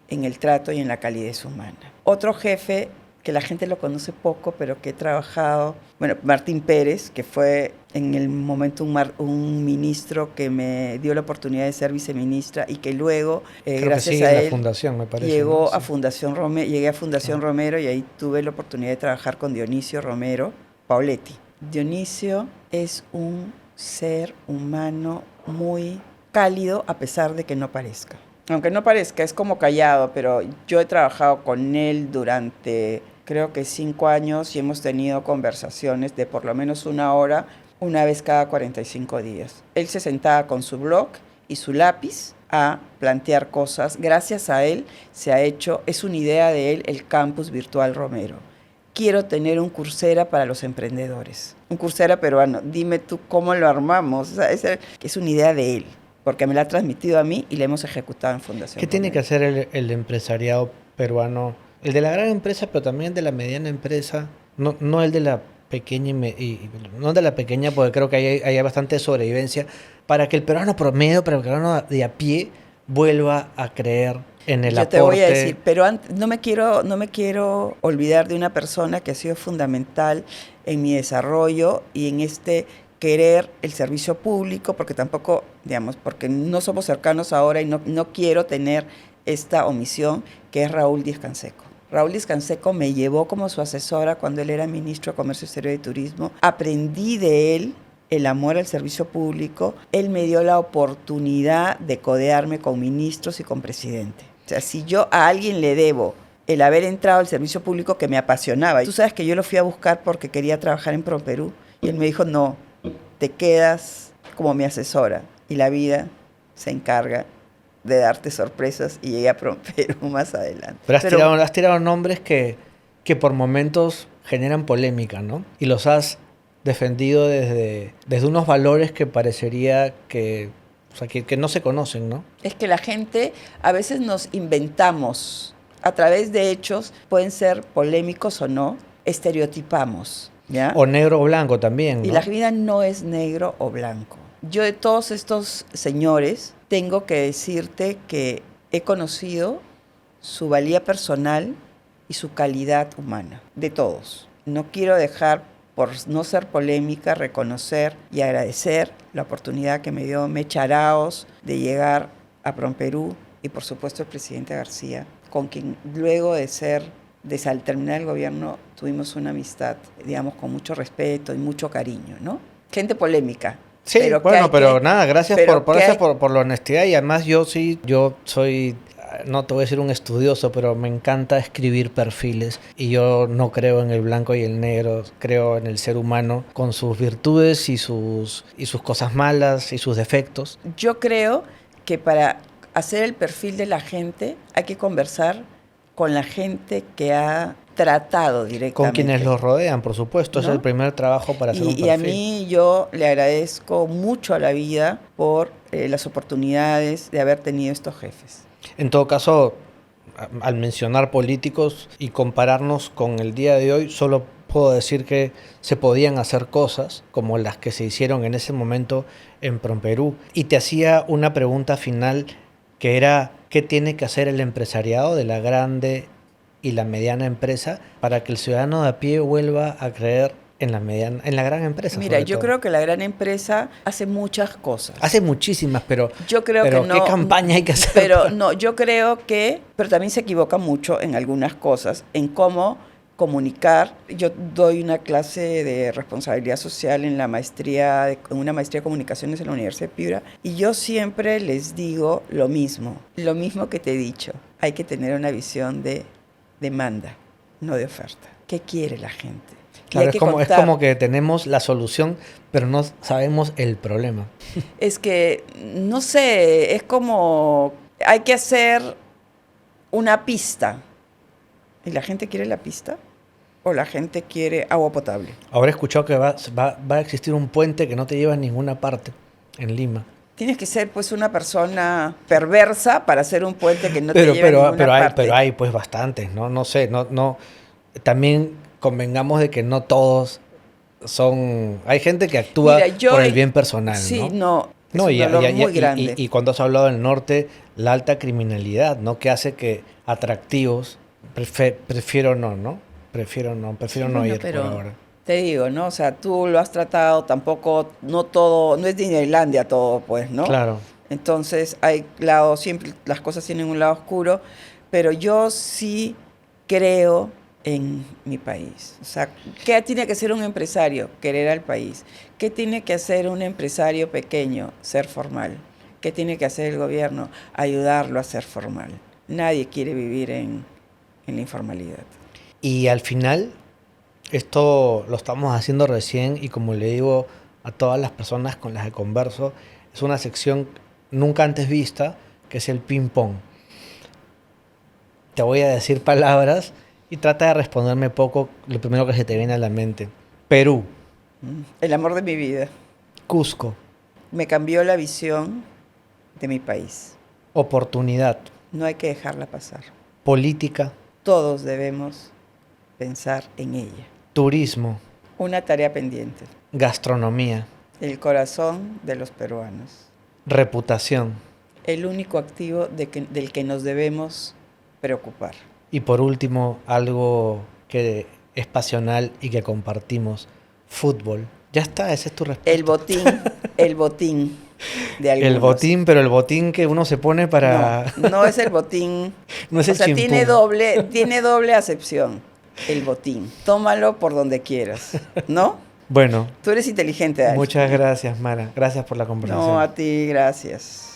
en el trato y en la calidez humana. Otro jefe que la gente lo conoce poco, pero que he trabajado, bueno, Martín Pérez, que fue en el momento un ministro que me dio la oportunidad de ser viceministra y que luego, gracias a él,
fundación, me parece,
llegó,
¿no? Sí.
a Fundación Romero, llegué a Fundación Romero y ahí tuve la oportunidad de trabajar con Dionisio Romero Pauletti. Dionisio es un ser humano muy cálido a pesar de que no parezca. Aunque no parezca, es como callado, pero yo he trabajado con él durante creo que 5 años y hemos tenido conversaciones de por lo menos 1 hora, una vez cada 45 días. Él se sentaba con su blog y su lápiz a plantear cosas. Gracias a él se ha hecho, es una idea de él, el Campus Virtual Romero. Quiero tener un Coursera para los emprendedores. Un Coursera peruano. Dime tú cómo lo armamos. O sea, es una idea de él, porque me la ha transmitido a mí y la hemos ejecutado en Fundación
¿Qué tiene
Romero.
que hacer el empresariado peruano? El de la gran empresa, pero también el de la mediana empresa. No el de la pequeña no de la pequeña, porque creo que hay bastante sobrevivencia. Para que el peruano promedio, para que el peruano de a pie vuelva a creer en el
Yo
aporte.
te voy a decir, pero no me quiero olvidar de una persona que ha sido fundamental en mi desarrollo y en este querer el servicio público, porque tampoco, digamos, porque no somos cercanos ahora y no quiero tener esta omisión, que es Raúl Díaz-Canseco. Raúl Díaz-Canseco me llevó como su asesora cuando él era ministro de Comercio Exterior y Turismo. Aprendí de él el amor al servicio público. Él me dio la oportunidad de codearme con ministros y con presidente. O sea, si yo a alguien le debo el haber entrado al servicio público que me apasionaba. Tú sabes que yo lo fui a buscar porque quería trabajar en ProPerú. Y él me dijo, no, te quedas como mi asesora. Y la vida se encarga de darte sorpresas y llegué a ProPerú más adelante.
Pero has tirado nombres que por momentos generan polémica, ¿no? Y los has defendido desde unos valores que parecería que no se conocen, ¿no?
Es que la gente, a veces nos inventamos, a través de hechos, pueden ser polémicos o no, estereotipamos, ¿ya?
O negro o blanco también, ¿no?
Y la vida no es negro o blanco. Yo de todos estos señores tengo que decirte que he conocido su valía personal y su calidad humana, de todos. No quiero dejar, por no ser polémica, reconocer y agradecer la oportunidad que me dio Mecha Araoz de llegar a ProPerú y por supuesto el presidente García, con quien luego de terminar el gobierno tuvimos una amistad, digamos, con mucho respeto y mucho cariño, ¿no? Gente polémica.
Sí, bueno, pero nada, gracias por la honestidad y además yo soy, no te voy a decir un estudioso, pero me encanta escribir perfiles y yo no creo en el blanco y el negro, creo en el ser humano con sus virtudes y sus cosas malas y sus defectos.
Yo creo que para hacer el perfil de la gente hay que conversar con la gente que ha tratado directamente.
Con quienes los rodean, por supuesto, ¿no? Es el primer trabajo para hacer un perfil.
Y a mí yo le agradezco mucho a la vida por las oportunidades de haber tenido estos jefes.
En todo caso, al mencionar políticos y compararnos con el día de hoy, solo puedo decir que se podían hacer cosas como las que se hicieron en ese momento en ProPerú. Y te hacía una pregunta final que era, ¿qué tiene que hacer el empresariado de la grande y la mediana empresa para que el ciudadano de a pie vuelva a creer en la gran empresa?
Mira, yo creo que la gran empresa hace muchas cosas.
Hace muchísimas, pero
que no,
¿qué campaña hay que hacer?
Pero también se equivoca mucho en algunas cosas, en cómo comunicar. Yo doy una clase de responsabilidad social en una maestría de comunicaciones en la Universidad de Piura, y yo siempre les digo lo mismo que te he dicho. Hay que tener una visión de demanda, no de oferta. ¿Qué quiere la gente?
Claro, es como que tenemos la solución, pero no sabemos el problema.
Es que, no sé, es como hay que hacer una pista. ¿Y la gente quiere la pista? ¿O la gente quiere agua potable?
Ahora he escuchado que va a existir un puente que no te lleva a ninguna parte en Lima.
Tienes que ser pues una persona perversa para hacer un puente que no te lleve a ninguna parte.
Pero hay pues bastantes, ¿no? No sé, no. También convengamos de que no todos son... Hay gente que actúa por el bien personal,
sí,
¿no?
Es un dolor muy grande.
Y cuando has hablado del norte, la alta criminalidad, ¿no? Que hace que atractivos, prefiero no ir por ahora.
Te digo, ¿no? O sea, tú lo has tratado, tampoco, no todo, no es Disneylandia todo, pues, ¿no?
Claro.
Entonces, siempre las cosas tienen un lado oscuro, pero yo sí creo en mi país. O sea, ¿qué tiene que hacer un empresario? Querer al país. ¿Qué tiene que hacer un empresario pequeño? Ser formal. ¿Qué tiene que hacer el gobierno? Ayudarlo a ser formal. Nadie quiere vivir en la informalidad.
Y al final, esto lo estamos haciendo recién y como le digo a todas las personas con las que converso, es una sección nunca antes vista, que es el ping-pong. Te voy a decir palabras y trata de responderme poco lo primero que se te viene a la mente. Perú,
El amor de mi vida.
Cusco,
Me cambió la visión de mi país.
oportunidad,
No hay que dejarla pasar.
política,
Todos debemos pensar en ella.
turismo,
Una tarea pendiente.
gastronomía,
El corazón de los peruanos.
reputación
El único activo del que nos debemos preocupar.
y por último algo que es pasional y que compartimos, fútbol. Ya está, esa es tu respuesta.
El botín de algunos.
El botín, pero el botín que uno se pone para...
No, no es el botín.
No es
O
el
sea,
chimpún.
tiene doble acepción. El botín. Tómalo por donde quieras. ¿No?
Bueno,
Tú eres inteligente, Alex.
muchas gracias, Mara. Gracias por la conversación.
No, a ti, gracias.